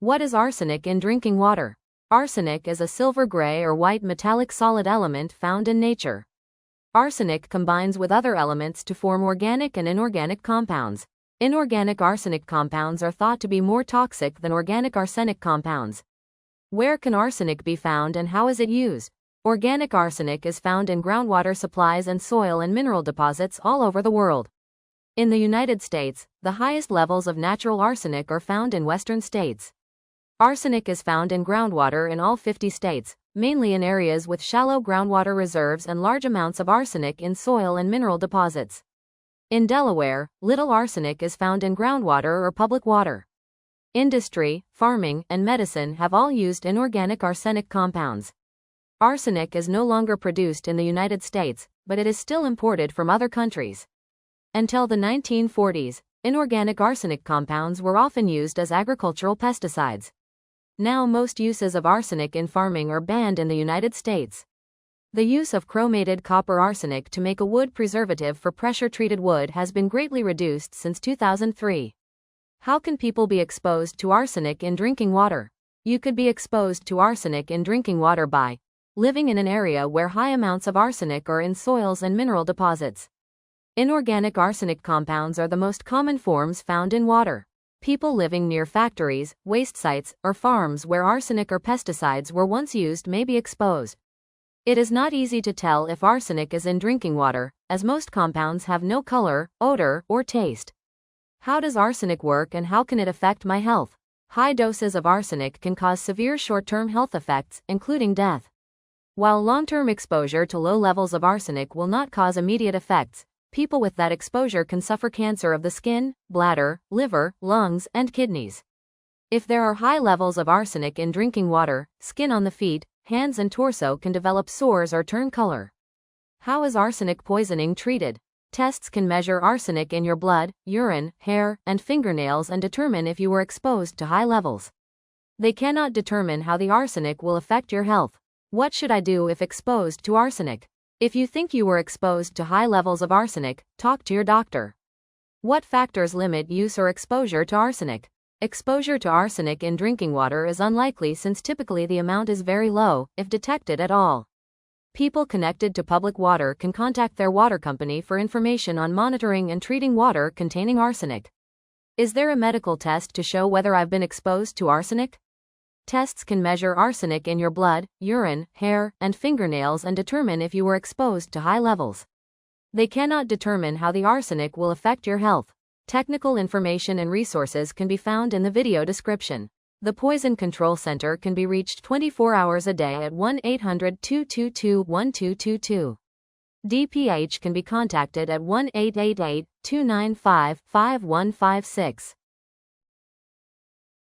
What is arsenic in drinking water? Arsenic is a silver gray or white metallic solid element found in nature. Arsenic combines with other elements to form organic and inorganic compounds. Inorganic arsenic compounds are thought to be more toxic than organic arsenic compounds. Where can arsenic be found and how is it used? Organic arsenic is found in groundwater supplies and soil and mineral deposits all over the world. In the United States, the highest levels of natural arsenic are found in western states. Arsenic is found in groundwater in all 50 states, mainly in areas with shallow groundwater reserves and large amounts of arsenic in soil and mineral deposits. In Delaware, little arsenic is found in groundwater or public water. Industry, farming, and medicine have all used inorganic arsenic compounds. Arsenic is no longer produced in the United States, but it is still imported from other countries. Until the 1940s, inorganic arsenic compounds were often used as agricultural pesticides. Now most uses of arsenic in farming are banned in the United States. The use of chromated copper arsenic to make a wood preservative for pressure-treated wood has been greatly reduced since 2003. How can people be exposed to arsenic in drinking water? You could be exposed to arsenic in drinking water by living in an area where high amounts of arsenic are in soils and mineral deposits. Inorganic arsenic compounds are the most common forms found in water. People living near factories, waste sites, or farms where arsenic or pesticides were once used may be exposed. It is not easy to tell if arsenic is in drinking water, as most compounds have no color, odor, or taste. How does arsenic work and how can it affect my health? High doses of arsenic can cause severe short-term health effects, including death. While long-term exposure to low levels of arsenic will not cause immediate effects, people with that exposure can suffer cancer of the skin, bladder, liver, lungs, and kidneys. If there are high levels of arsenic in drinking water, skin on the feet, hands and torso can develop sores or turn color. How is arsenic poisoning treated? Tests can measure arsenic in your blood, urine, hair, and fingernails and determine if you were exposed to high levels. They cannot determine how the arsenic will affect your health. What should I do if exposed to arsenic? If you think you were exposed to high levels of arsenic, talk to your doctor. What factors limit use or exposure to arsenic? Exposure to arsenic in drinking water is unlikely since typically the amount is very low, if detected at all. People connected to public water can contact their water company for information on monitoring and treating water containing arsenic. Is there a medical test to show whether I've been exposed to arsenic? Tests can measure arsenic in your blood, urine, hair, and fingernails and determine if you were exposed to high levels. They cannot determine how the arsenic will affect your health. Technical information and resources can be found in the video description. The Poison Control Center can be reached 24 hours a day at 1-800-222-1222. DPH can be contacted at 1-888-295-5156.